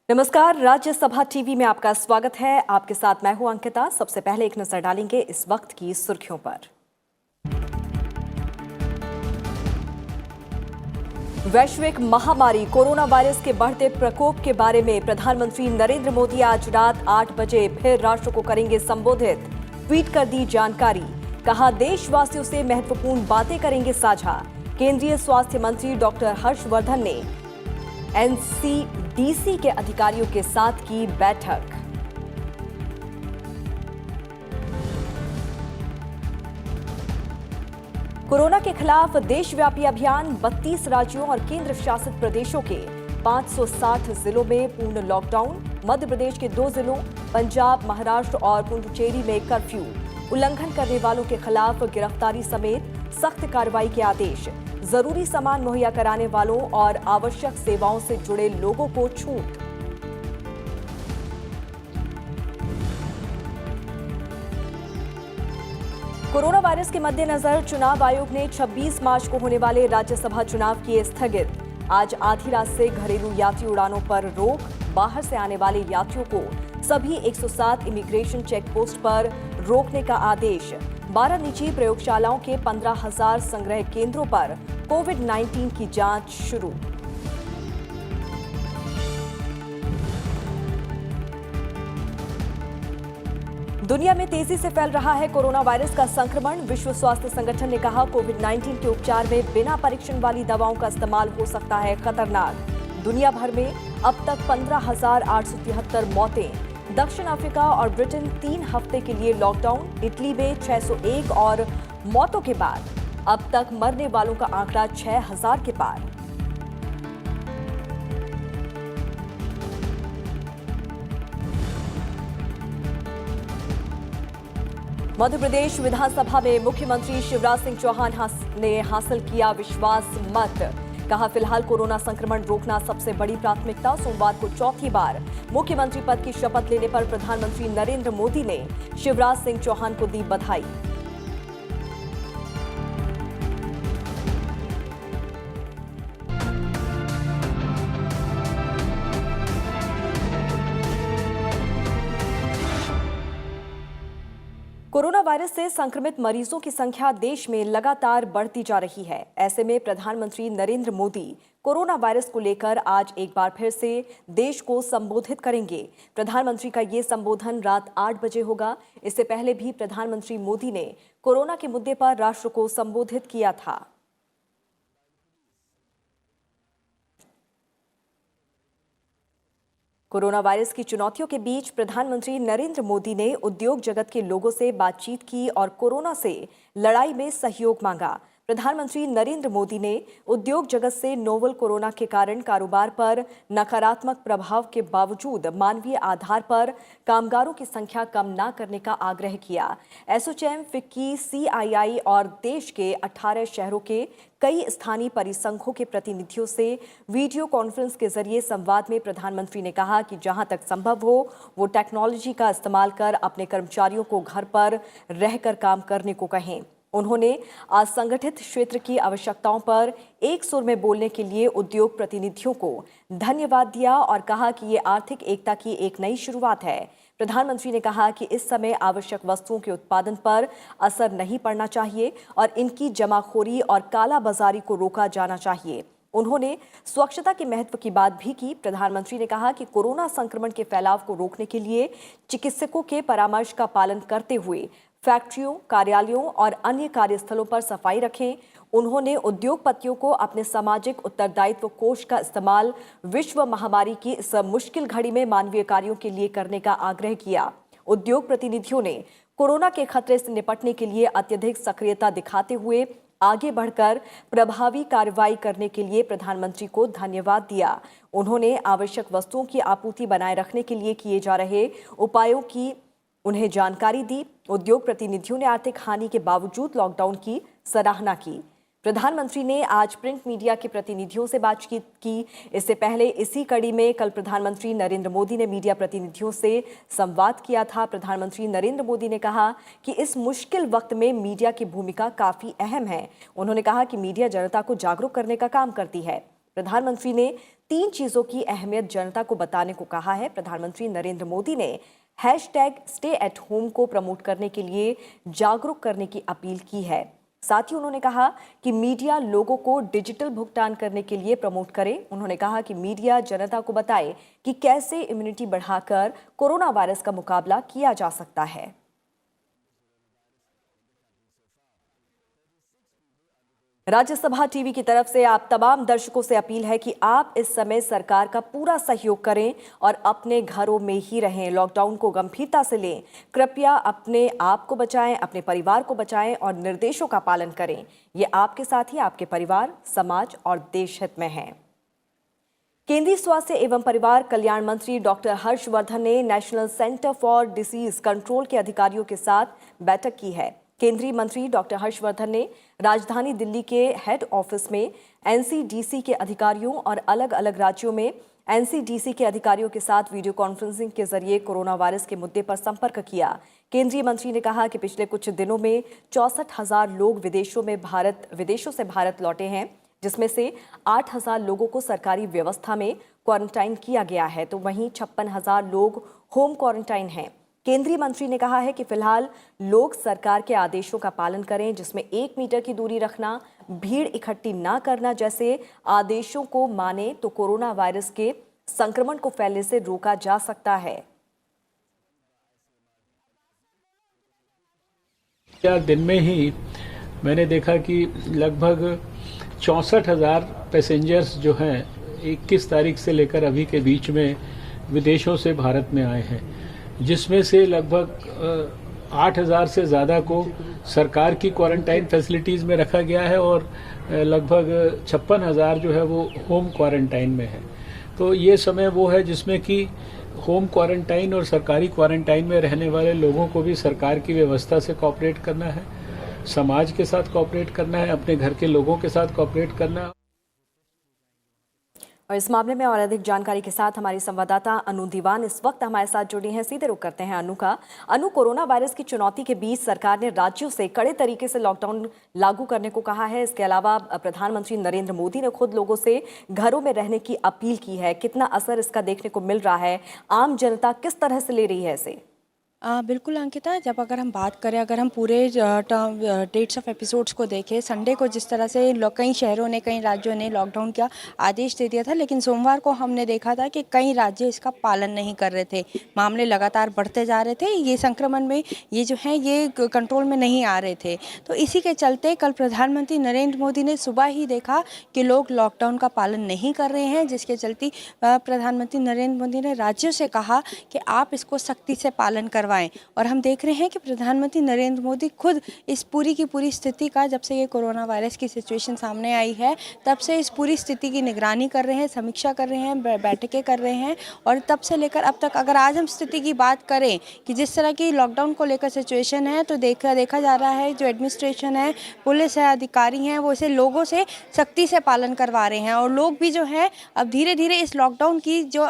नमस्कार, राज्यसभा टीवी में आपका स्वागत है। आपके साथ मैं हूं अंकिता। सबसे पहले एक नजर डालेंगे इस वक्त की सुर्खियों पर। वैश्विक महामारी कोरोना वायरस के बढ़ते प्रकोप के बारे में प्रधानमंत्री नरेंद्र मोदी आज रात 8 बजे फिर राष्ट्र को करेंगे संबोधित। ट्वीट कर दी जानकारी। कहा, देशवासियों से महत्वपूर्ण बातें करेंगे साझा। केंद्रीय स्वास्थ्य मंत्री डॉक्टर हर्षवर्धन ने एनसीडीसी के अधिकारियों के साथ की बैठक। कोरोना के खिलाफ देशव्यापी अभियान। 32 राज्यों और केंद्र शासित प्रदेशों के 560 जिलों में पूर्ण लॉकडाउन। मध्य प्रदेश के 2 जिलों पंजाब, महाराष्ट्र और पुडुचेरी में कर्फ्यू। उल्लंघन करने वालों के खिलाफ गिरफ्तारी समेत सख्त कार्रवाई के आदेश। जरूरी सामान मुहैया कराने वालों और आवश्यक सेवाओं से जुड़े लोगों को छूट। कोरोना वायरस के मद्देनजर चुनाव आयोग ने 26 मार्च को होने वाले राज्यसभा चुनाव किए स्थगित। आज आधी रात से घरेलू यात्री उड़ानों पर रोक। बाहर से आने वाले यात्रियों को सभी 107 इमिग्रेशन चेक पोस्ट पर रोकने का आदेश। 12 निजी प्रयोगशालाओं के 15,000 संग्रह केंद्रों पर कोविड-19 की जांच शुरू। दुनिया में तेजी से फैल रहा है कोरोना वायरस का संक्रमण। विश्व स्वास्थ्य संगठन ने कहा, कोविड-19 के उपचार में बिना परीक्षण वाली दवाओं का इस्तेमाल हो सकता है खतरनाक। दुनिया भर में अब तक 15,873 मौतें। दक्षिण अफ्रीका और ब्रिटेन 3 हफ्ते के लिए लॉकडाउन। इटली में 601 और मौतों के बाद अब तक मरने वालों का आंकड़ा 6,000 के पार। मध्य प्रदेश विधानसभा में मुख्यमंत्री शिवराज सिंह चौहान ने हासिल किया विश्वास मत। कहा, फिलहाल कोरोना संक्रमण रोकना सबसे बड़ी प्राथमिकता। सोमवार को चौथी बार मुख्यमंत्री पद की शपथ लेने पर प्रधानमंत्री नरेंद्र मोदी ने शिवराज सिंह चौहान को दी बधाई। कोरोना वायरस से संक्रमित मरीजों की संख्या देश में लगातार बढ़ती जा रही है। ऐसे में प्रधानमंत्री नरेंद्र मोदी कोरोना वायरस को लेकर आज एक बार फिर से देश को संबोधित करेंगे। प्रधानमंत्री का ये संबोधन रात 8 बजे होगा। इससे पहले भी प्रधानमंत्री मोदी ने कोरोना के मुद्दे पर राष्ट्र को संबोधित किया था। कोरोना वायरस की चुनौतियों के बीच प्रधानमंत्री नरेंद्र मोदी ने उद्योग जगत के लोगों से बातचीत की और कोरोना से लड़ाई में सहयोग मांगा। प्रधानमंत्री नरेंद्र मोदी ने उद्योग जगत से नोवल कोरोना के कारण कारोबार पर नकारात्मक प्रभाव के बावजूद मानवीय आधार पर कामगारों की संख्या कम न करने का आग्रह किया। एसोचैम, फिक्की, सीआईआई और देश के 18 शहरों के कई स्थानीय परिसंघों के प्रतिनिधियों से वीडियो कॉन्फ्रेंस के जरिए संवाद में प्रधानमंत्री ने कहा कि जहां तक संभव हो वो टेक्नोलॉजी का इस्तेमाल कर अपने कर्मचारियों को घर पर रहकर काम करने को कहें। उन्होंने असंगठित क्षेत्र की आवश्यकताओं पर एक सुर में बोलने के लिए उद्योग प्रतिनिधियों को धन्यवाद दिया और कहा कि ये आर्थिक एकता की एक नई शुरुआत है। प्रधानमंत्री ने कहा कि इस समय आवश्यक वस्तुओं के उत्पादन पर असर नहीं पड़ना चाहिए और इनकी जमाखोरी और कालाबाजारी को रोका जाना चाहिए। उन्होंने स्वच्छता के महत्व की बात भी की। प्रधानमंत्री ने कहा कि कोरोना संक्रमण के फैलाव को रोकने के लिए चिकित्सकों के परामर्श का पालन करते हुए फैक्ट्रियों, कार्यालयों और अन्य कार्यस्थलों पर सफाई रखें। उन्होंने उद्योगपतियों को अपने सामाजिक उत्तरदायित्व कोष का इस्तेमाल विश्व महामारी की इस मुश्किल घड़ी में मानवीय कार्यों के लिए करने का आग्रह किया। उद्योग प्रतिनिधियों ने कोरोना के खतरे से निपटने के लिए अत्यधिक सक्रियता दिखाते हुए आगे बढ़कर प्रभावी कार्रवाई करने के लिए प्रधानमंत्री को धन्यवाद दिया। उन्होंने आवश्यक वस्तुओं की आपूर्ति बनाए रखने के लिए किए जा रहे उपायों की उन्हें जानकारी दी। उद्योग प्रतिनिधियों ने आर्थिक हानि के बावजूद लॉकडाउन की सराहना की। प्रधानमंत्री ने आज प्रिंट मीडिया के प्रतिनिधियों से बातचीत की। इससे पहले इसी कड़ी में कल प्रधानमंत्री नरेंद्र मोदी ने मीडिया प्रतिनिधियों से संवाद किया था। प्रधानमंत्री नरेंद्र मोदी ने कहा कि इस मुश्किल वक्त में मीडिया की भूमिका काफी अहम है। उन्होंने कहा कि मीडिया जनता को जागरूक करने का काम करती है। प्रधानमंत्री ने 3 चीजों की अहमियत जनता को बताने को कहा है। प्रधानमंत्री नरेंद्र मोदी ने #स्टे एट होम को प्रमोट करने के लिए जागरूक करने की अपील की है। साथ ही उन्होंने कहा कि मीडिया लोगों को डिजिटल भुगतान करने के लिए प्रमोट करे। उन्होंने कहा कि मीडिया जनता को बताए कि कैसे इम्यूनिटी बढ़ाकर कोरोना वायरस का मुकाबला किया जा सकता है। राज्यसभा टीवी की तरफ से आप तमाम दर्शकों से अपील है कि आप इस समय सरकार का पूरा सहयोग करें और अपने घरों में ही रहें। लॉकडाउन को गंभीरता से लें। कृपया अपने आप को बचाएं, अपने परिवार को बचाएं और निर्देशों का पालन करें। ये आपके साथ ही आपके परिवार, समाज और देश हित में है। केंद्रीय स्वास्थ्य एवं परिवार कल्याण मंत्री डॉक्टर हर्षवर्धन ने national centre for disease control के अधिकारियों के साथ बैठक की है। केंद्रीय मंत्री डॉक्टर हर्षवर्धन ने राजधानी दिल्ली के हेड ऑफिस में एनसीडीसी के अधिकारियों और अलग अलग राज्यों में एनसीडीसी के अधिकारियों के साथ वीडियो कॉन्फ्रेंसिंग के जरिए कोरोना वायरस के मुद्दे पर संपर्क किया। केंद्रीय मंत्री ने कहा कि पिछले कुछ दिनों में 64,000 लोग विदेशों से भारत लौटे हैं, जिसमें से 8,000 लोगों को सरकारी व्यवस्था में क्वारंटाइन किया गया है, तो वहीं 56,000 लोग होम क्वारंटाइन हैं। केंद्रीय मंत्री ने कहा है कि फिलहाल लोग सरकार के आदेशों का पालन करें, जिसमें 1 मीटर की दूरी रखना, भीड़ इकट्ठी ना करना जैसे आदेशों को माने तो कोरोना वायरस के संक्रमण को फैलने से रोका जा सकता है। दिन में ही मैंने देखा कि लगभग 64,000 पैसेंजर्स जो हैं 21 तारीख से लेकर अभी के बीच में विदेशों से भारत में आए हैं, जिसमें से लगभग 8,000 से ज़्यादा को सरकार की क्वारंटाइन फैसिलिटीज़ में रखा गया है और लगभग 56,000 जो है वो होम क्वारंटाइन में है। तो ये समय वो है जिसमें कि होम क्वारंटाइन और सरकारी क्वारंटाइन में रहने वाले लोगों को भी सरकार की व्यवस्था से कोऑपरेट करना है, समाज के साथ कोऑपरेट करना है, अपने घर के लोगों के साथ कोऑपरेट करना है। और इस मामले में और अधिक जानकारी के साथ हमारी संवाददाता अनु दीवान इस वक्त हमारे साथ जुड़ी हैं। सीधे रुख करते हैं अनु का। अनु, कोरोना वायरस की चुनौती के बीच सरकार ने राज्यों से कड़े तरीके से लॉकडाउन लागू करने को कहा है। इसके अलावा प्रधानमंत्री नरेंद्र मोदी ने खुद लोगों से घरों में रहने की अपील की है। कितना असर इसका देखने को मिल रहा है? आम जनता किस तरह से ले रही है इसे? बिल्कुल अंकिता, जब अगर हम बात करें, अगर हम पूरे डेट्स ऑफ एपिसोड्स को देखें, संडे को जिस तरह से कई शहरों ने, कई राज्यों ने लॉकडाउन का आदेश दे दिया था, लेकिन सोमवार को हमने देखा था कि कई राज्य इसका पालन नहीं कर रहे थे। मामले लगातार बढ़ते जा रहे थे, ये संक्रमण में ये जो है ये कंट्रोल में नहीं आ रहे थे। तो इसी के चलते कल प्रधानमंत्री नरेंद्र मोदी ने सुबह ही देखा कि लोग लॉकडाउन का पालन नहीं कर रहे हैं, जिसके चलते प्रधानमंत्री नरेंद्र मोदी ने राज्यों से कहा कि आप इसको सख्ती से पालन करवाएं। और हम देख रहे हैं कि प्रधानमंत्री नरेंद्र मोदी खुद इस पूरी की पूरी स्थिति का, जब से ये कोरोना वायरस की सिचुएशन सामने आई है तब से इस पूरी स्थिति की निगरानी कर रहे हैं, समीक्षा कर रहे हैं, बैठकें कर रहे हैं। और तब से लेकर अब तक अगर आज हम स्थिति की बात करें कि जिस तरह की लॉकडाउन को लेकर सिचुएशन है, तो देखा जा रहा है जो एडमिनिस्ट्रेशन है, पुलिस है, अधिकारी हैं, वो इसे लोगों से सख्ती से पालन करवा रहे हैं। और लोग भी जो है अब धीरे धीरे इस लॉकडाउन की जो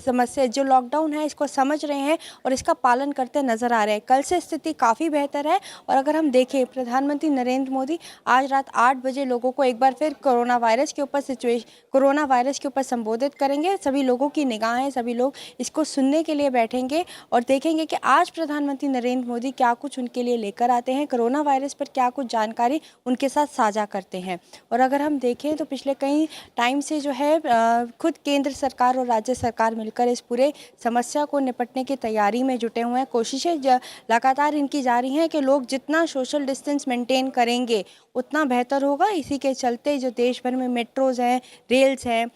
समस्या, जो लॉकडाउन है, इसको समझ रहे हैं और इसका पालन करते नजर आ रहे हैं। कल से स्थिति काफ़ी बेहतर है। और अगर हम देखें, प्रधानमंत्री नरेंद्र मोदी आज रात 8 बजे लोगों को एक बार फिर कोरोना वायरस के ऊपर संबोधित करेंगे। सभी लोगों की निगाहें, सभी लोग इसको सुनने के लिए बैठेंगे और देखेंगे कि आज प्रधानमंत्री नरेंद्र मोदी क्या कुछ उनके लिए लेकर आते हैं, कोरोना वायरस पर क्या कुछ जानकारी उनके साथ साझा करते हैं। और अगर हम देखें तो पिछले कई टाइम से जो है खुद केंद्र सरकार और राज्य सरकार मिलकर इस पूरे समस्या को निपटने की तैयारी में जुटे हुए हैं। कोशिशें लगातार इनकी जारी हैं कि लोग जितना सोशल डिस्टेंस मेंटेन करेंगे उतना बेहतर होगा। इसी के चलते जो देश भर में मेट्रोज हैं, रेल्स हैं,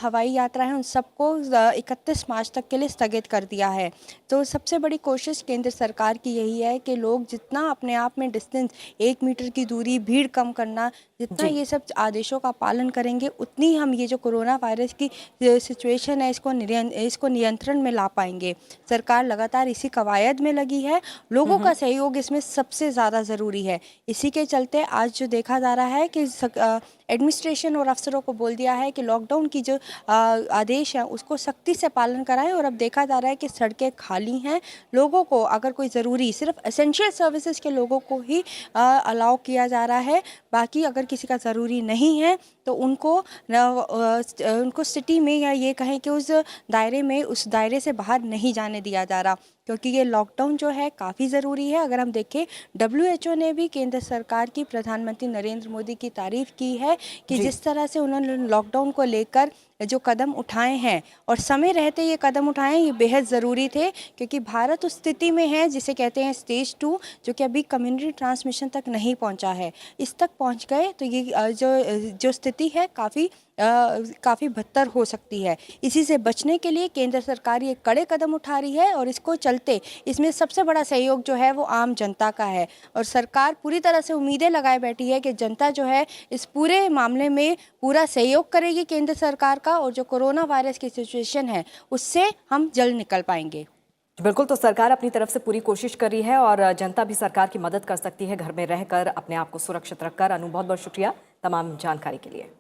हवाई यात्रा है, उन सबको 31 मार्च तक के लिए स्थगित कर दिया है। तो सबसे बड़ी कोशिश केंद्र सरकार की यही है कि लोग जितना अपने आप में डिस्टेंस, 1 मीटर की दूरी, भीड़ कम करना, जितना ये सब आदेशों का पालन करेंगे, उतनी हम ये जो कोरोना वायरस की सिचुएशन है इसको नियंत्रण में ला पाएंगे। सरकार लगातार इसी कवायद में लगी है। लोगों का सहयोग इसमें सबसे ज़्यादा ज़रूरी है। इसी के चलते आज जो देखा जा रहा है कि एडमिनिस्ट्रेशन और अफसरों को बोल दिया है कि लॉकडाउन की जो आदेश है उसको सख्ती से पालन कराएं। और अब देखा जा रहा है कि सड़कें खाली हैं, लोगों को अगर कोई ज़रूरी, सिर्फ एसेंशियल सर्विसेज के लोगों को ही अलाउ किया जा रहा है। बाकी अगर किसी का ज़रूरी नहीं है तो उनको सिटी में या ये कहें कि उस दायरे से बाहर नहीं जाने दिया जा रहा, क्योंकि ये लॉकडाउन जो है काफ़ी ज़रूरी है। अगर हम देखें, WHO ने भी केंद्र सरकार की, प्रधानमंत्री नरेंद्र मोदी की तारीफ़ की है कि जिस तरह से उन्होंने लॉकडाउन को लेकर जो कदम उठाए हैं और समय रहते ये कदम उठाए हैं, ये बेहद ज़रूरी थे, क्योंकि भारत उस स्थिति में है जिसे कहते हैं स्टेज 2, जो कि अभी कम्युनिटी ट्रांसमिशन तक नहीं पहुंचा है। इस तक पहुंच गए तो ये जो स्थिति है काफ़ी बदतर हो सकती है। इसी से बचने के लिए केंद्र सरकार ये कड़े कदम उठा रही है और इसको चलते इसमें सबसे बड़ा सहयोग जो है वो आम जनता का है, और सरकार पूरी तरह से उम्मीदें लगाए बैठी है कि जनता जो है इस पूरे मामले में पूरा सहयोग करेगी केंद्र सरकार का, और जो कोरोना वायरस की सिचुएशन है उससे हम जल्द निकल पाएंगे। बिल्कुल, तो सरकार अपनी तरफ से पूरी कोशिश कर रही है और जनता भी सरकार की मदद कर सकती है घर में रहकर अपने आप को सुरक्षित रखकर। अनु, बहुत बहुत शुक्रिया तमाम जानकारी के लिए।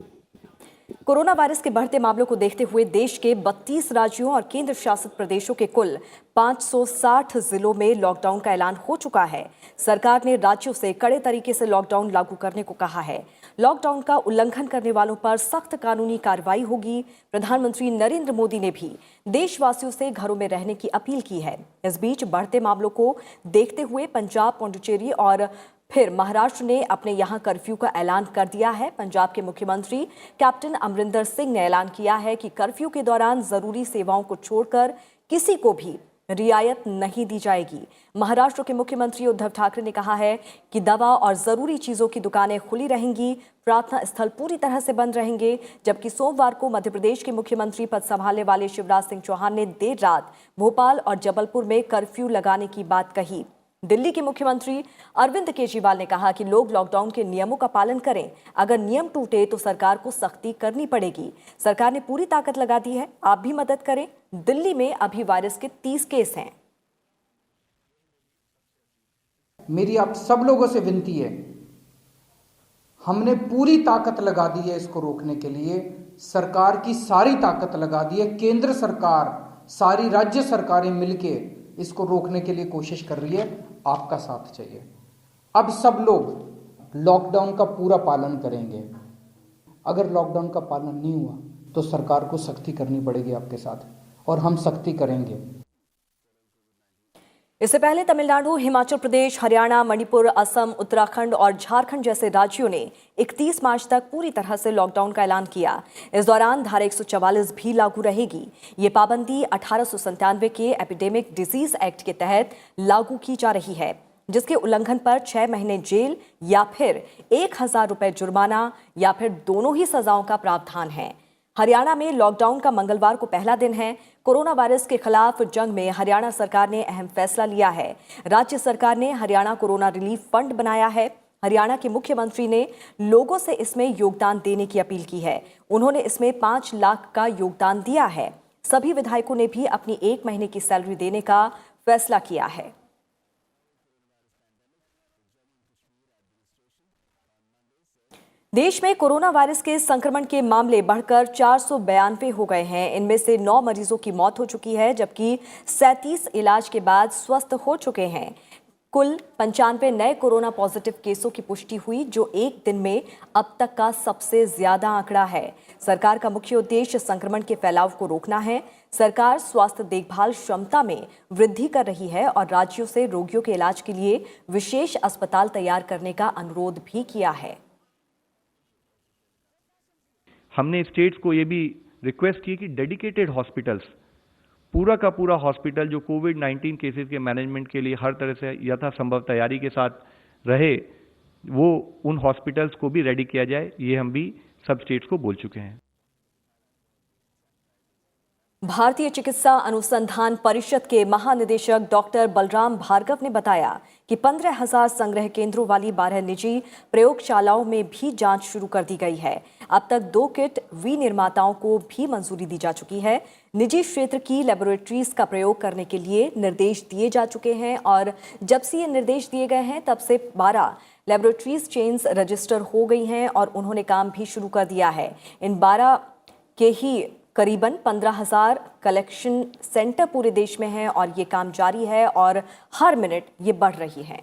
कोरोना वायरस के बढ़ते मामलों को देखते हुए देश के 32 राज्यों और केंद्र शासित प्रदेशों के कुल 560 जिलों में लॉकडाउन का ऐलान हो चुका है। सरकार ने राज्यों से कड़े तरीके से लॉकडाउन लागू करने को कहा है। लॉकडाउन का उल्लंघन करने वालों पर सख्त कानूनी कार्रवाई होगी। प्रधानमंत्री नरेंद्र मोदी ने भी देशवासियों से घरों में रहने की अपील की है। इस बीच बढ़ते मामलों को देखते हुए पंजाब, पुडुचेरी और फिर महाराष्ट्र ने अपने यहां कर्फ्यू का ऐलान कर दिया है। पंजाब के मुख्यमंत्री कैप्टन अमरिंदर सिंह ने ऐलान किया है कि कर्फ्यू के दौरान जरूरी सेवाओं को छोड़कर किसी को भी रियायत नहीं दी जाएगी। महाराष्ट्र के मुख्यमंत्री उद्धव ठाकरे ने कहा है कि दवा और जरूरी चीजों की दुकानें खुली रहेंगी, प्रार्थना स्थल पूरी तरह से बंद रहेंगे। जबकि सोमवार को मध्य प्रदेश के मुख्यमंत्री पद संभालने वाले शिवराज सिंह चौहान ने देर रात भोपाल और जबलपुर में कर्फ्यू लगाने की बात कही। दिल्ली के मुख्यमंत्री अरविंद केजरीवाल ने कहा कि लोग लॉकडाउन के नियमों का पालन करें। अगर नियम टूटे तो सरकार को सख्ती करनी पड़ेगी। सरकार ने पूरी ताकत लगा दी है, आप भी मदद करें। दिल्ली में अभी वायरस के 30 केस हैं। मेरी आप सब लोगों से विनती है, हमने पूरी ताकत लगा दी है इसको रोकने के लिए। सरकार की सारी ताकत लगा दी है। केंद्र सरकार, सारी राज्य सरकारें मिलके इसको रोकने के लिए कोशिश कर रही है। आपका साथ चाहिए। अब सब लोग लॉकडाउन का पूरा पालन करेंगे। अगर लॉकडाउन का पालन नहीं हुआ तो सरकार को सख्ती करनी पड़ेगी आपके साथ, और हम सख्ती करेंगे। इससे पहले तमिलनाडु, हिमाचल प्रदेश, हरियाणा, मणिपुर, असम, उत्तराखंड और झारखंड जैसे राज्यों ने 31 मार्च तक पूरी तरह से लॉकडाउन का ऐलान किया। इस दौरान धारा 144 भी लागू रहेगी। ये पाबंदी 1897 के एपिडेमिक डिजीज एक्ट के तहत लागू की जा रही है, जिसके उल्लंघन पर 6 महीने जेल या फिर 1000 रुपए जुर्माना या फिर दोनों ही सजाओं का प्रावधान है। हरियाणा में लॉकडाउन का मंगलवार को पहला दिन है। कोरोना वायरस के खिलाफ जंग में हरियाणा सरकार ने अहम फैसला लिया है। राज्य सरकार ने हरियाणा कोरोना रिलीफ फंड बनाया है। हरियाणा के मुख्यमंत्री ने लोगों से इसमें योगदान देने की अपील की है। उन्होंने इसमें 5 लाख का योगदान दिया है। सभी विधायकों ने भी अपनी 1 महीने की सैलरी देने का फैसला किया है। देश में कोरोना वायरस के संक्रमण के मामले बढ़कर 492 हो गए हैं। इनमें से 9 मरीजों की मौत हो चुकी है, जबकि 37 इलाज के बाद स्वस्थ हो चुके हैं। कुल 95 नए कोरोना पॉजिटिव केसों की पुष्टि हुई, जो एक दिन में अब तक का सबसे ज्यादा आंकड़ा है। सरकार का मुख्य उद्देश्य संक्रमण के फैलाव को रोकना है। सरकार स्वास्थ्य देखभाल क्षमता में वृद्धि कर रही है और राज्यों से रोगियों के इलाज के लिए विशेष अस्पताल तैयार करने का अनुरोध भी किया है। हमने स्टेट्स को ये भी रिक्वेस्ट की कि डेडिकेटेड हॉस्पिटल्स, पूरा का पूरा हॉस्पिटल जो कोविड-19 केसेस के मैनेजमेंट के लिए हर तरह से यथासंभव तैयारी के साथ रहे, वो उन हॉस्पिटल्स को भी रेडी किया जाए। ये हम भी सब स्टेट्स को बोल चुके हैं। भारतीय चिकित्सा अनुसंधान परिषद के महानिदेशक डॉक्टर बलराम भार्गव ने बताया कि 15,000 संग्रह केंद्रों वाली 12 निजी प्रयोगशालाओं में भी जांच शुरू कर दी गई है। अब तक 2 किट विनिर्माताओं को भी मंजूरी दी जा चुकी है। निजी क्षेत्र की लेबोरेटरीज का प्रयोग करने के लिए निर्देश दिए जा चुके हैं और जब से ये निर्देश दिए गए हैं तब से 12 लेबोरेटरीज चेन्स रजिस्टर हो गई हैं और उन्होंने काम भी शुरू कर दिया है। इन 12 के ही करीबन 15,000 कलेक्शन सेंटर पूरे देश में हैं और ये काम जारी है और हर मिनट ये बढ़ रही है।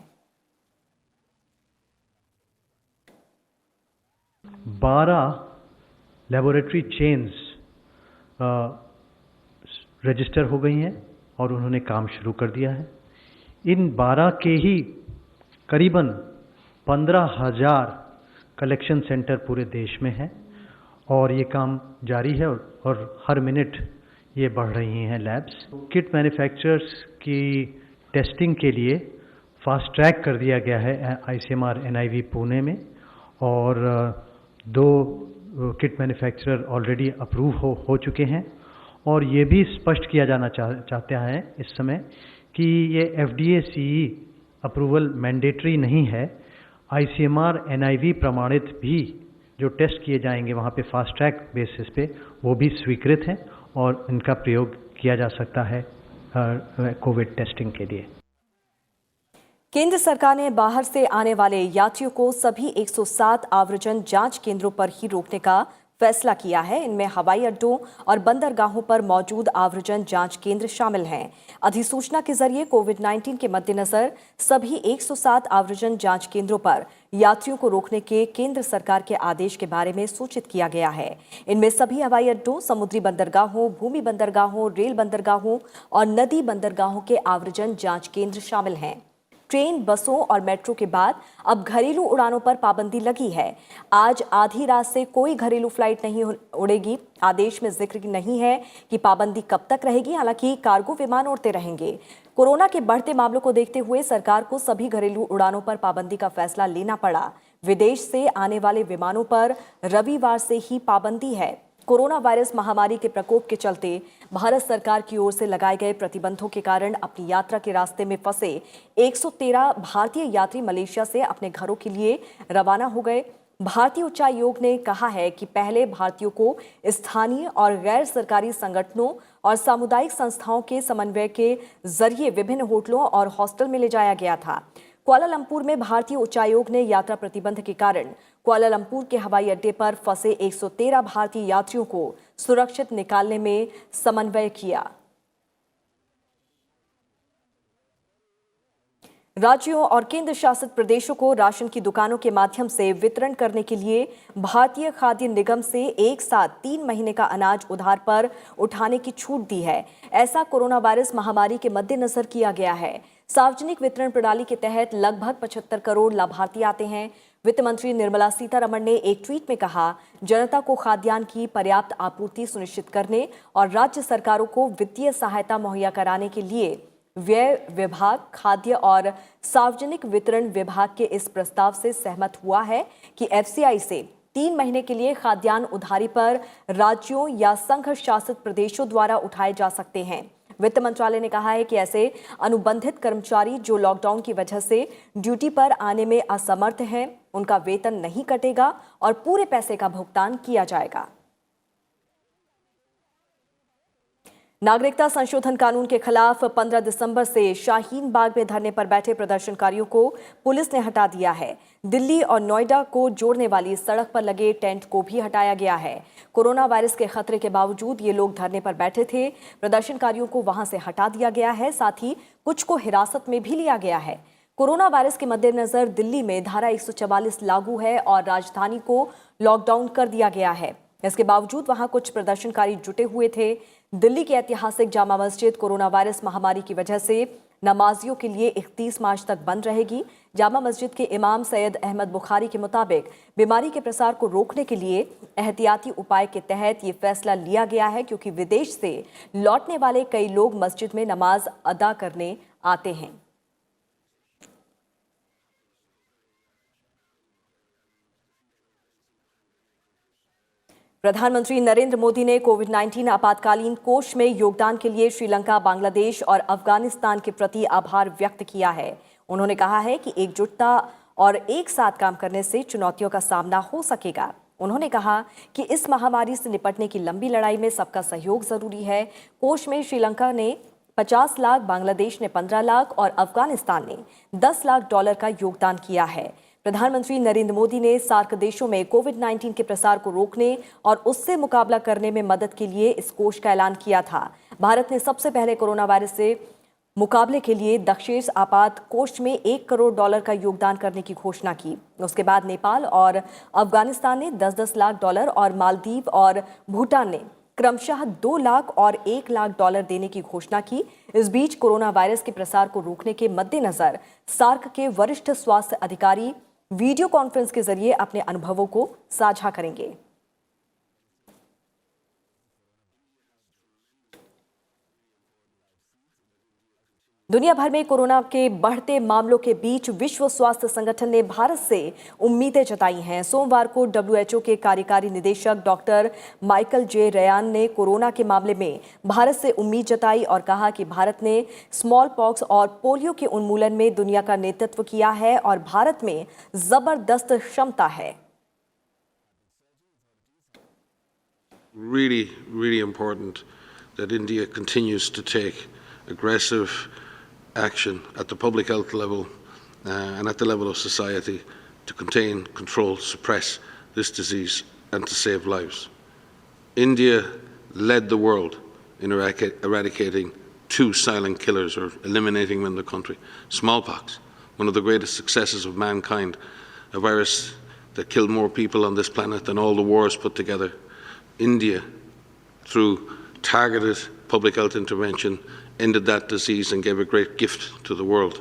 12 लेबोरेटरी चेन्स रजिस्टर हो गई हैं और उन्होंने काम शुरू कर दिया है। इन 12 के ही करीबन 15,000 कलेक्शन सेंटर पूरे देश में हैं और ये काम जारी है और हर मिनट ये बढ़ रही हैं लैब्स। किट मैन्युफैक्चरर्स की टेस्टिंग के लिए फास्ट ट्रैक कर दिया गया है ICMR NIV पुणे में और 2 किट मैन्युफैक्चरर ऑलरेडी अप्रूव हो चुके हैं और ये भी स्पष्ट किया जाना चाहते हैं इस समय कि ये FDA CE अप्रूवल मैंडेटरी नहीं है। ICMR NIV प्रमाणित भी जो टेस्ट किए जाएंगे वहाँ पे फास्ट ट्रैक बेसिस पे वो भी स्वीकृत हैं और इनका प्रयोग किया जा सकता है कोविड टेस्टिंग के लिए। केंद्र सरकार ने बाहर से आने वाले यात्रियों को सभी 107 आव्रजन जांच केंद्रों पर ही रोकने का फैसला किया है। इनमें हवाई अड्डों और बंदरगाहों पर मौजूद आव्रजन जांच केंद्र शामिल हैं। अधिसूचना के जरिए कोविड-19 के मद्देनजर सभी 107 आव्रजन जांच केंद्रों पर यात्रियों को रोकने के केंद्र सरकार के आदेश के बारे में सूचित किया गया है। इनमें सभी हवाई अड्डों, समुद्री बंदरगाहों, भूमि बंदरगाहों, रेल बंदरगाहों और नदी बंदरगाहों के आव्रजन जांच केंद्र शामिल हैं। ट्रेन, बसों और मेट्रो के बाद अब घरेलू उड़ानों पर पाबंदी लगी है। आज आधी रात से कोई घरेलू फ्लाइट नहीं उड़ेगी। आदेश में जिक्र नहीं है कि पाबंदी कब तक रहेगी, हालांकि कार्गो विमान उड़ते रहेंगे। कोरोना के बढ़ते मामलों को देखते हुए सरकार को सभी घरेलू उड़ानों पर पाबंदी का फैसला लेना पड़ा। विदेश से आने वाले विमानों पर रविवार से ही पाबंदी है। कोरोना वायरस महामारी के प्रकोप के चलते भारत सरकार की ओर से लगाए गए प्रतिबंधों के कारण अपनी यात्रा के रास्ते में फंसे 113 भारतीय यात्री मलेशिया से अपने घरों के लिए रवाना हो गए। भारतीय उच्चायोग ने कहा है कि पहले भारतीयों को स्थानीय और गैर सरकारी संगठनों और सामुदायिक संस्थाओं के समन्वय के जरिए विभिन्न होटलों और हॉस्टल में ले जाया गया था। कुआलालंपुर में भारतीय उच्चायोग ने यात्रा प्रतिबंध के कारण कुआलालंपुर के हवाई अड्डे पर फंसे 113 भारतीय यात्रियों को सुरक्षित निकालने में समन्वय किया। राज्यों और केंद्र शासित प्रदेशों को राशन की दुकानों के माध्यम से वितरण करने के लिए भारतीय खाद्य निगम से एक साथ 3 महीने का अनाज उधार पर उठाने की छूट दी है। ऐसा कोरोना वायरस महामारी के मद्देनजर किया गया है। सार्वजनिक वितरण प्रणाली के तहत लगभग 75 करोड़ लाभार्थी आते हैं। वित्त मंत्री निर्मला सीतारमण ने एक ट्वीट में कहा, जनता को खाद्यान्न की पर्याप्त आपूर्ति सुनिश्चित करने और राज्य सरकारों को वित्तीय सहायता मुहैया कराने के लिए व्यय विभाग, खाद्य और सार्वजनिक वितरण विभाग के इस प्रस्ताव से सहमत हुआ है कि FCI से 3 महीने के लिए खाद्यान्न उधारी पर राज्यों या संघ शासित प्रदेशों द्वारा उठाए जा सकते हैं। वित्त मंत्रालय ने कहा है कि ऐसे अनुबंधित कर्मचारी जो लॉकडाउन की वजह से ड्यूटी पर आने में असमर्थ हैं, उनका वेतन नहीं कटेगा और पूरे पैसे का भुगतान किया जाएगा। नागरिकता संशोधन कानून के खिलाफ 15 दिसंबर से शाहीन बाग में धरने पर बैठे प्रदर्शनकारियों को पुलिस ने हटा दिया है। दिल्ली और नोएडा को जोड़ने वाली सड़क पर लगे टेंट को भी हटाया गया है। कोरोना वायरस के खतरे के बावजूद ये लोग धरने पर बैठे थे। प्रदर्शनकारियों को वहां से हटा दिया गया है, साथ ही कुछ को हिरासत में भी लिया गया है। कोरोना वायरस के मद्देनजर दिल्ली में धारा 144 लागू है और राजधानी को लॉकडाउन कर दिया गया है। इसके बावजूद वहां कुछ प्रदर्शनकारी जुटे हुए थे। दिल्ली की ऐतिहासिक जामा मस्जिद कोरोना वायरस महामारी की वजह से नमाजियों के लिए 31 मार्च तक बंद रहेगी। जामा मस्जिद के इमाम सैयद अहमद बुखारी के मुताबिक बीमारी के प्रसार को रोकने के लिए एहतियाती उपाय के तहत ये फैसला लिया गया है, क्योंकि विदेश से लौटने वाले कई लोग मस्जिद में नमाज अदा करने आते हैं। प्रधानमंत्री नरेंद्र मोदी ने कोविड-19 आपातकालीन कोष में योगदान के लिए श्रीलंका, बांग्लादेश और अफगानिस्तान के प्रति आभार व्यक्त किया है। उन्होंने कहा है कि एकजुटता और एक साथ काम करने से चुनौतियों का सामना हो सकेगा। उन्होंने कहा कि इस महामारी से निपटने की लंबी लड़ाई में सबका सहयोग जरूरी है। कोष में श्रीलंका ने 50 लाख, बांग्लादेश ने 15 लाख और अफगानिस्तान ने $10 लाख का योगदान किया है। प्रधानमंत्री नरेंद्र मोदी ने सार्क देशों में कोविड-19 के प्रसार को रोकने और उससे मुकाबला करने में मदद के लिए इस कोष का ऐलान किया था। भारत ने सबसे पहले कोरोना वायरस से मुकाबले के लिए दक्षेस आपात कोष में $1 करोड़ का योगदान करने की घोषणा की। उसके बाद नेपाल और अफगानिस्तान ने 10-10 लाख डॉलर और मालदीव और भूटान ने क्रमशः 2 लाख और $1 लाख देने की घोषणा की। इस बीच कोरोना वायरस के प्रसार को रोकने के मद्देनजर सार्क के वरिष्ठ स्वास्थ्य अधिकारी वीडियो कॉन्फ्रेंस के जरिए अपने अनुभवों को साझा करेंगे। दुनिया भर में कोरोना के बढ़ते मामलों के बीच विश्व स्वास्थ्य संगठन ने भारत से उम्मीदें जताई हैं। सोमवार को WHO के कार्यकारी निदेशक डॉक्टर माइकल जे रयान ने कोरोना के मामले में भारत से उम्मीद जताई और कहा कि भारत ने स्मॉल पॉक्स और पोलियो के उन्मूलन में दुनिया का नेतृत्व किया है और भारत में जबरदस्त क्षमता है। Really important that India continues to take aggressive action at the public health level and at the level of society to contain, control, suppress this disease and to save lives. India led the world in eradicating 2 silent killers or eliminating them in the country. Smallpox, one of the greatest successes of mankind, a virus that killed more people on this planet than all the wars put together. India, through targeted public health intervention, ended that disease and gave a great gift to the world.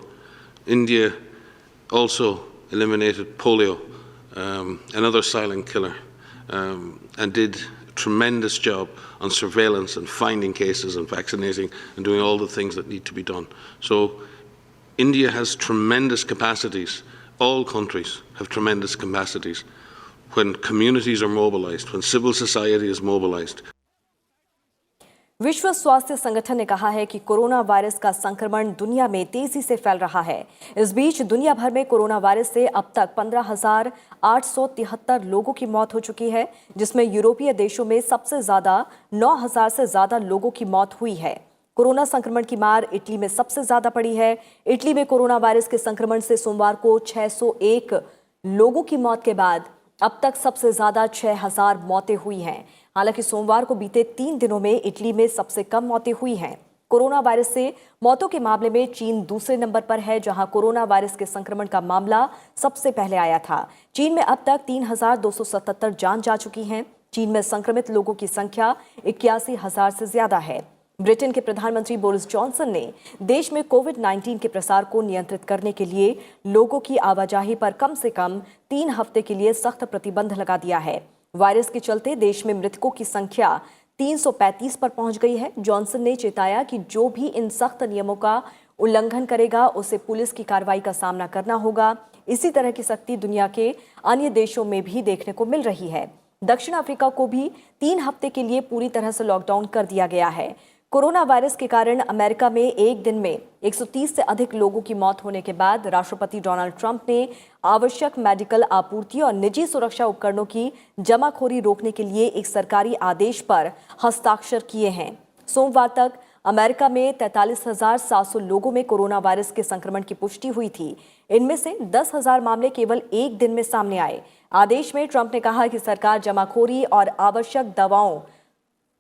India also eliminated polio, another silent killer, and did a tremendous job on surveillance and finding cases and vaccinating and doing all the things that need to be done. So India has tremendous capacities. All countries have tremendous capacities when communities are mobilized, when civil society is mobilized. विश्व स्वास्थ्य संगठन ने कहा है कि corona virus का संक्रमण दुनिया में तेजी से फैल रहा है। इस बीच दुनिया भर में कोरोना वायरस से अब तक 15,873 लोगों की मौत हो चुकी है, जिसमें यूरोपीय देशों में सबसे ज्यादा 9,000 से ज्यादा लोगों की मौत हुई है। कोरोना संक्रमण की मार इटली में सबसे ज्यादा पड़ी है। इटली में कोरोना वायरस के संक्रमण से सोमवार को 601 लोगों की मौत के बाद अब तक सबसे ज्यादा 6,000 मौतें हुई हैं। हालांकि सोमवार को बीते 3 दिनों में इटली में सबसे कम मौतें हुई हैं। कोरोना वायरस से मौतों के मामले में चीन दूसरे नंबर पर है, जहां कोरोना वायरस के संक्रमण का मामला सबसे पहले आया था। चीन में अब तक 3,277 जान जा चुकी हैं। चीन में संक्रमित लोगों की संख्या 81,000 से ज्यादा है। ब्रिटेन के प्रधानमंत्री बोरिस जॉनसन ने देश में कोविड-19 के प्रसार को नियंत्रित करने के लिए लोगों की आवाजाही पर कम से कम 3 हफ्ते के लिए सख्त प्रतिबंध लगा दिया है। वायरस के चलते देश में मृतकों की संख्या 335 पर पहुंच गई है। जॉनसन ने चेताया कि जो भी इन सख्त नियमों का उल्लंघन करेगा उसे पुलिस की कार्रवाई का सामना करना होगा। इसी तरह की सख्ती दुनिया के अन्य देशों में भी देखने को मिल रही है। दक्षिण अफ्रीका को भी 3 हफ्ते के लिए पूरी तरह से लॉकडाउन कर दिया गया है। कोरोना वायरस के कारण अमेरिका में एक दिन में 130 से अधिक लोगों की मौत होने के बाद राष्ट्रपति डोनाल्ड ट्रंप ने आवश्यक मेडिकल आपूर्ति और निजी सुरक्षा उपकरणों की जमाखोरी रोकने के लिए एक सरकारी आदेश पर हस्ताक्षर किए हैं। सोमवार तक अमेरिका में 43,700 लोगों में कोरोना वायरस के संक्रमण की पुष्टि हुई थी। इनमें से 10,000 मामले केवल एक दिन में सामने आए। आदेश में ट्रंप ने कहा कि सरकार जमाखोरी और आवश्यक दवाओं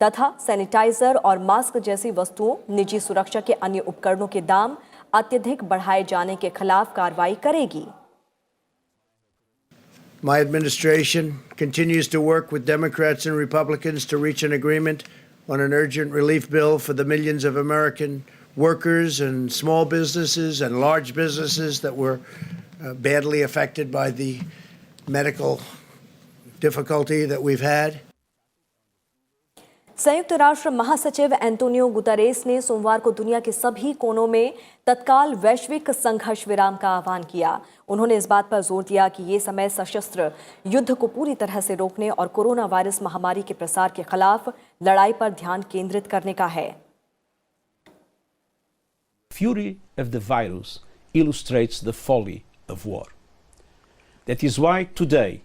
तथा सैनिटाइजर और मास्क जैसी वस्तुओं, निजी सुरक्षा के अन्य उपकरणों के दाम अत्यधिक बढ़ाए जाने के खिलाफ कार्रवाई करेगी। My administration continues to work with Democrats and Republicans to reach an agreement on an urgent relief bill for the millions of American workers and small businesses and large businesses that were badly affected by the medical difficulty that we've had. संयुक्त राष्ट्र महासचिव Antonio Guterres ने सोमवार को दुनिया के सभी कोनों में तत्काल वैश्विक संघर्ष विराम का आह्वान किया। उन्होंने इस बात पर जोर दिया कि ये समय सशस्त्र युद्ध को पूरी तरह से रोकने और कोरोना वायरस महामारी के प्रसार के खिलाफ लड़ाई पर ध्यान केंद्रित करने का है। Fury of the virus illustrates the folly of war. That is why today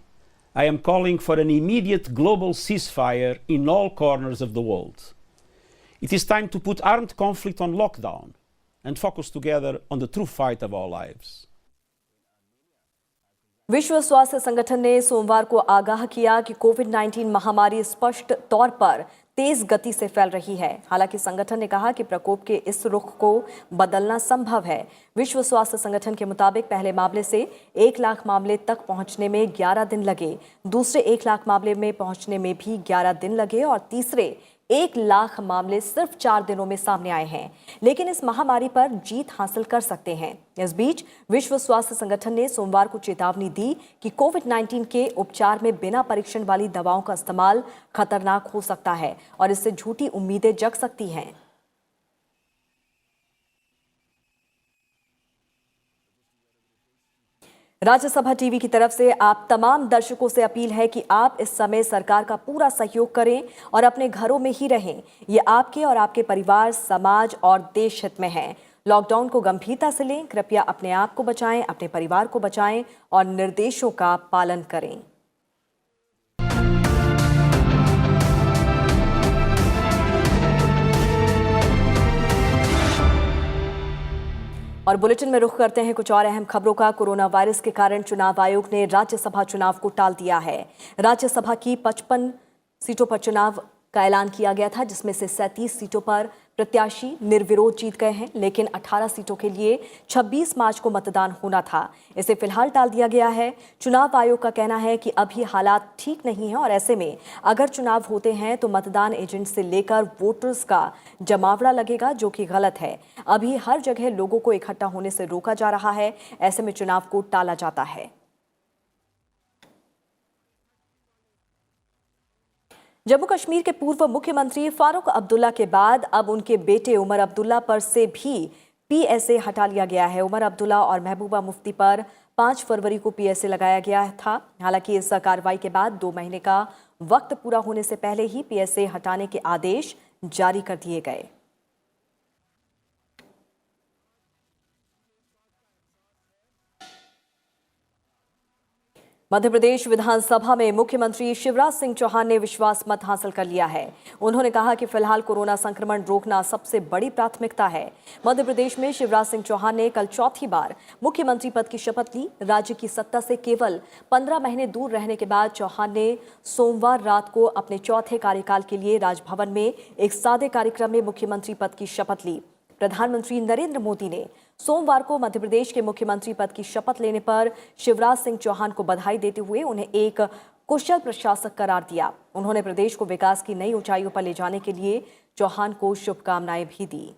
I am calling for an immediate global ceasefire in all corners of the world. It is time to put armed conflict on lockdown and focus together on the true fight of our lives. विश्व स्वास्थ्य संगठन ने सोमवार को आगाह किया कि कोविड-19 महामारी स्पष्ट तौर पर तेज गति से फैल रही है। हालांकि संगठन ने कहा कि प्रकोप के इस रुख को बदलना संभव है। विश्व स्वास्थ्य संगठन के मुताबिक पहले मामले से 1 लाख मामले तक पहुंचने में 11 दिन लगे, दूसरे 1 लाख मामले में पहुंचने में भी 11 दिन लगे और तीसरे 1 लाख मामले सिर्फ 4 दिनों में सामने आए हैं। लेकिन इस महामारी पर जीत हासिल कर सकते हैं। इस बीच विश्व स्वास्थ्य संगठन ने सोमवार को चेतावनी दी कि कोविड-19 के उपचार में बिना परीक्षण वाली दवाओं का इस्तेमाल खतरनाक हो सकता है और इससे झूठी उम्मीदें जग सकती हैं। राज्यसभा टीवी की तरफ से आप तमाम दर्शकों से अपील है कि आप इस समय सरकार का पूरा सहयोग करें और अपने घरों में ही रहें। ये आपके और आपके परिवार, समाज और देश हित में है। लॉकडाउन को गंभीरता से लें, कृपया अपने आप को बचाएं, अपने परिवार को बचाएं और निर्देशों का पालन करें। और बुलेटिन में रुख करते हैं कुछ और अहम खबरों का। कोरोना वायरस के कारण चुनाव आयोग ने राज्यसभा चुनाव को टाल दिया है। राज्यसभा की 55 सीटों पर चुनाव का ऐलान किया गया था, जिसमें से 37 सीटों पर प्रत्याशी निर्विरोध जीत गए हैं, लेकिन 18 सीटों के लिए 26 मार्च को मतदान होना था। इसे फिलहाल टाल दिया गया है। चुनाव आयोग का कहना है कि अभी हालात ठीक नहीं है और ऐसे में अगर चुनाव होते हैं तो मतदान एजेंट से लेकर वोटर्स का जमावड़ा लगेगा, जो कि गलत है। अभी हर जगह लोगों को इकट्ठा होने से रोका जा रहा है, ऐसे में चुनाव को टाला जाता है। जम्मू कश्मीर के पूर्व मुख्यमंत्री फारूक अब्दुल्ला के बाद अब उनके बेटे उमर अब्दुल्ला पर से भी पीएसए हटा लिया गया है। उमर अब्दुल्ला और महबूबा मुफ्ती पर 5 फरवरी को पीएसए लगाया गया था। हालांकि इस कार्रवाई के बाद 2 महीने का वक्त पूरा होने से पहले ही पीएसए हटाने के आदेश जारी कर दिए गए। मध्य प्रदेश विधानसभा में मुख्यमंत्री शिवराज सिंह चौहान ने विश्वास मत हासिल कर लिया है। उन्होंने कहा कि फिलहाल कोरोना संक्रमण रोकना सबसे बड़ी प्राथमिकता है। मध्य प्रदेश में शिवराज सिंह चौहान ने कल चौथी बार मुख्यमंत्री पद की शपथ ली। राज्य की सत्ता से केवल 15 महीने दूर रहने के बाद चौहान ने सोमवार रात को अपने चौथे कार्यकाल के लिए राजभवन में एक सादे कार्यक्रम में मुख्यमंत्री पद की शपथ ली। प्रधानमंत्री नरेंद्र मोदी ने सोमवार को मध्य प्रदेश के मुख्यमंत्री पद की शपथ लेने पर शिवराज सिंह चौहान को बधाई देते हुए उन्हें एक कुशल प्रशासक करार दिया। उन्होंने प्रदेश को विकास की नई ऊंचाइयों पर ले जाने के लिए चौहान को शुभकामनाएं भी दी।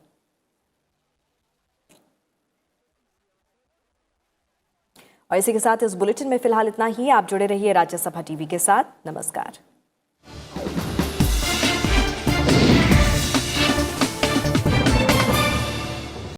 और इसी के साथ इस बुलेटिन में फिलहाल इतना ही। आप जुड़े रहिए राज्यसभा टीवी के साथ। नमस्कार।